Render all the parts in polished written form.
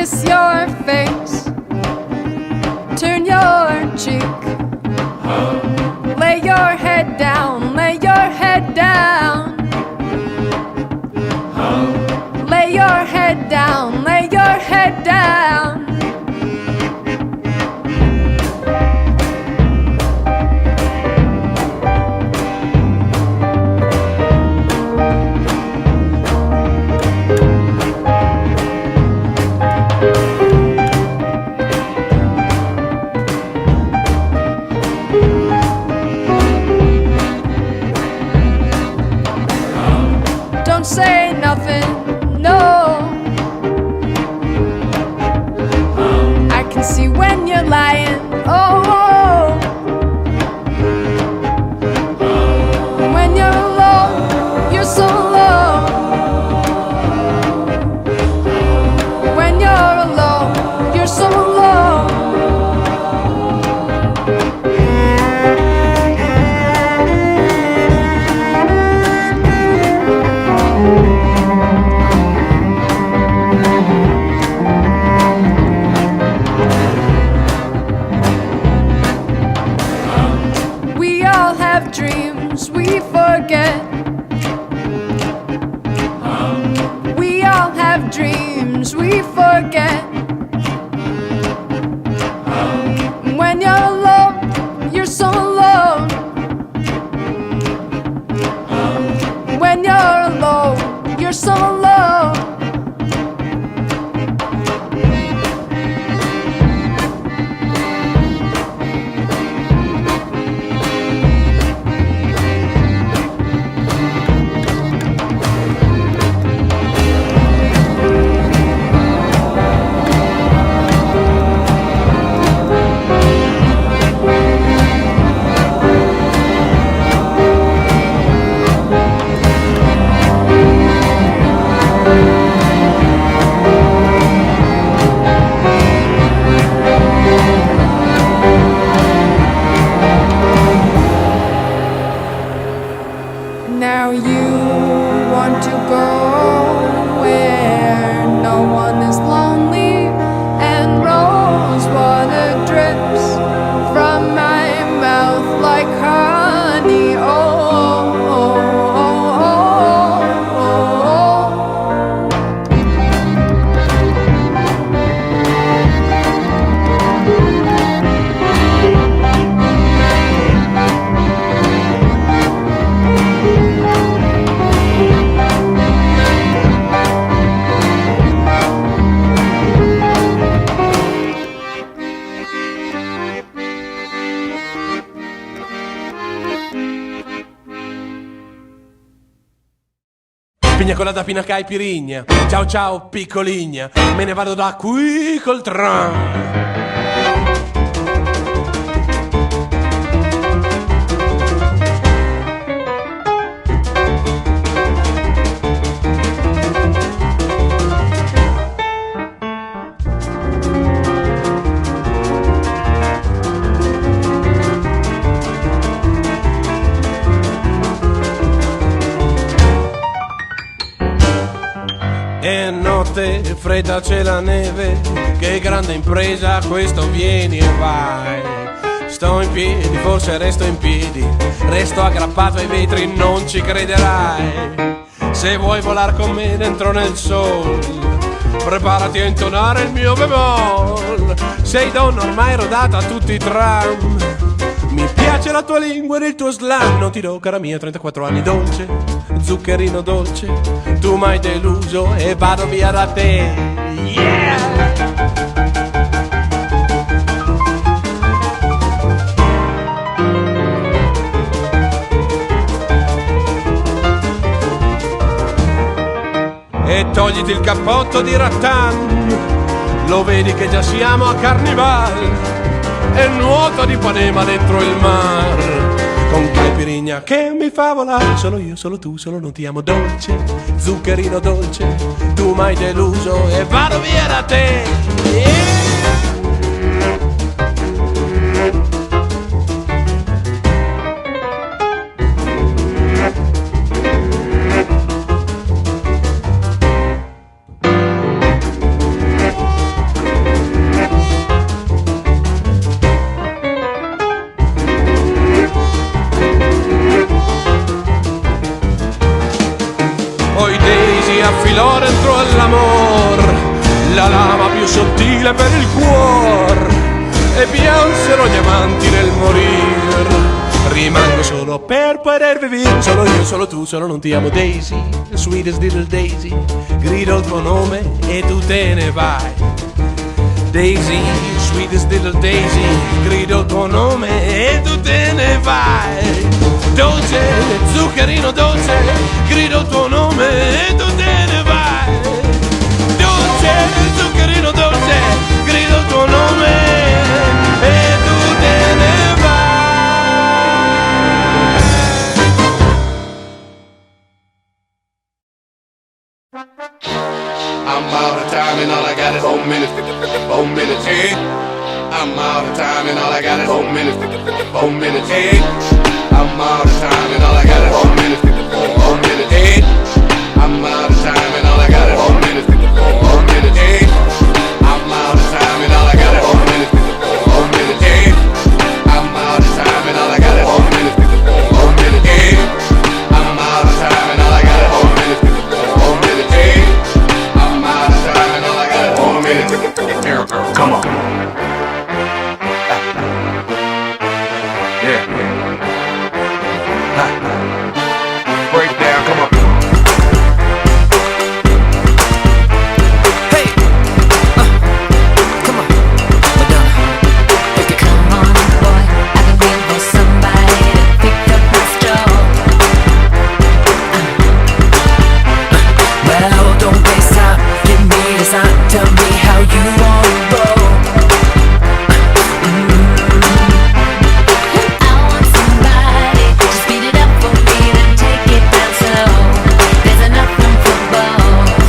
kiss your face, turn your cheek, lay your head down, lay your head down, lay your head down, lay your head down. Don't say nothing, no. I can see when you're lying, oh. When you're alone, you're so alone. When you're alone, you're so alone. We all have dreams we forget. We all have dreams we forget. When you're alone, you're so alone. When you're alone, you're so alone. Now you want to go where no one is lonely and rose water drips from my mouth like honey. Oh, oh, oh, Pigna colada, pina caipirigna. Ciao ciao piccoligna, me ne vado da qui col tram. E notte fredda c'è la neve, che grande impresa questo, vieni e vai. Sto in piedi, forse resto in piedi, resto aggrappato ai vetri, non ci crederai. Se vuoi volar con me dentro nel sol, preparati a intonare il mio bemol. Sei donna ormai rodata a tutti i tram, mi piace la tua lingua ed il tuo slang. Non ti do, cara mia, 34 anni dolce, zuccherino dolce, tu m'hai deluso e vado via da te. Yeah! E togliti il cappotto di rattan, lo vedi che già siamo a Carnival, e nuoto di Panema dentro il mar, con caipirigna che mi fa volare. Solo io, solo tu, solo non ti amo dolce, zuccherino dolce, tu m'hai deluso e vado via da te. Yeah! affilò dentro all'amor la lama più sottile per il cuor, e piansero gli amanti nel morir. Rimango solo per poter vivere, solo io, solo tu, solo non ti amo. Daisy, sweetest little Daisy, grido il tuo nome e tu te ne vai. Daisy, sweetest little Daisy, grido il tuo nome e tu te ne vai. Dolce, zuccherino dolce, grido il tuo nome e tu te ne vai. Dolce, zuccherino dolce, grido il tuo nome e tu te ne vai. I'm out of time and all I got is 4 minutes. 4 minutes, hey. I'm out of time and all I got is 4 minutes. 4 minutes, hey. I'm out of time and all I got is 4 minutes. 4 minutes, hey. I'm out of time and all I got is 4 minutes. 4 minutes, hey. I'm out of time and all I got is 4 minutes. 4 minutes, hey. I'm out of time and all I got is 4 minutes. 4 minutes, hey. I'm out of time and all I got is 4 minutes. 4 minutes, hey. I'm out of time and all I got is 4 minutes. Here, come on. Yeah. Break down, come on. Hey, come on, Madonna. Pick it. Come on, boy, I've been waiting for somebody to pick up my straw. Well, don't waste time. Give me a sign. Tell me how you wanna roll. I want somebody to speed it up for me, then take it down slow. There's enough room for both.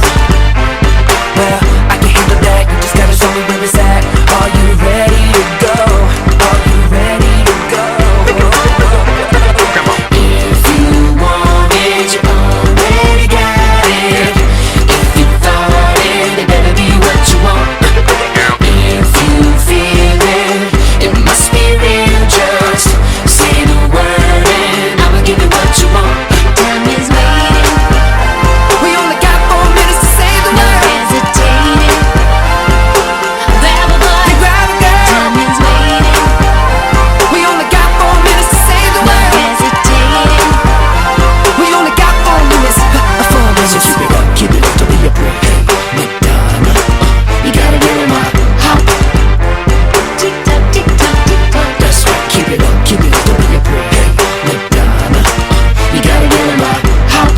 Well, I can handle that. You just gotta show me where it's at. Are you ready to go? Are you ready to go? If you want it, you already got it. If you thought it, it better be what you want. If you feel it, it must be real. Just say the word and I'ma give you what you want. Time is waiting, We only got 4 minutes to say the no word. hesitating. Grab a boy, Grab a girl. time is waiting. We only got 4 minutes to say the No word. hesitating. We only got 4 minutes. 4 minutes. So keep it up, don't be a break. Hey, Madonna, you gotta get in my hop. Tick tock, tick tock, tick tock. That's right, keep it up, don't be a break. Hey, Madonna, you gotta get in my hop.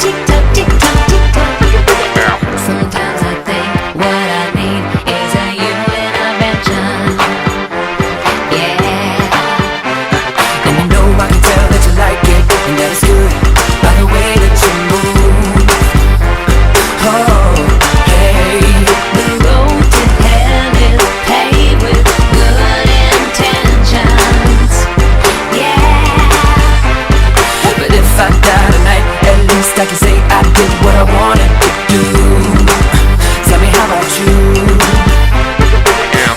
Tick tock, tick tock, tick tock. Sometimes I think what I need is a human intervention. Yeah. And you know I can tell that you like it, and that is good by the way that you move. Oh, hey. The road to hell is paved with good intentions. Yeah. But if I die tonight, at least I can say I did what I wanted to do. Tell me, how about you?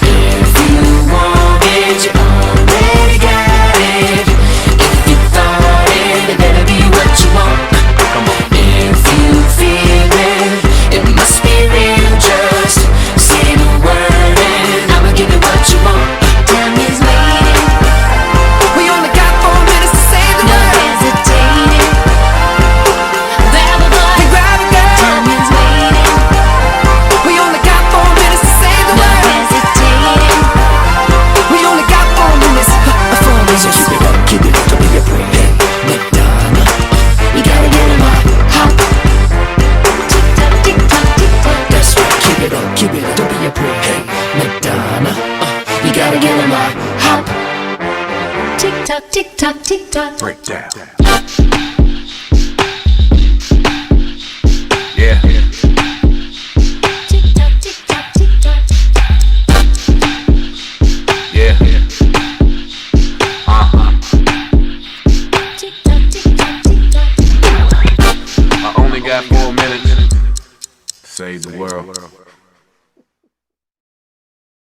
If you want it, you already got it. If you thought it, it better be what you want. If you feel it, it must be real. Just say the word and I'ma give you what you want. Time is waiting, We only got 4 minutes to say the no word. hesitating. Grab a boy, Grab a girl. time is waiting. We only got 4 minutes to say the No word. hesitating. We only got 4 minutes. 4 minutes. So keep it up, don't be a break. Hey, Madonna, you gotta get in my hop. Tick tock, tick tock, tick tock. That's right, keep it up, don't be a break. Hey, Madonna, you gotta get in my hop. Tick tock, tick tock, tick tock. Break down. Yeah. Tick tock, tick tock, tick tock. Yeah. Tick tock, tick tock, tick tock. I only got 4 minutes. Save the world.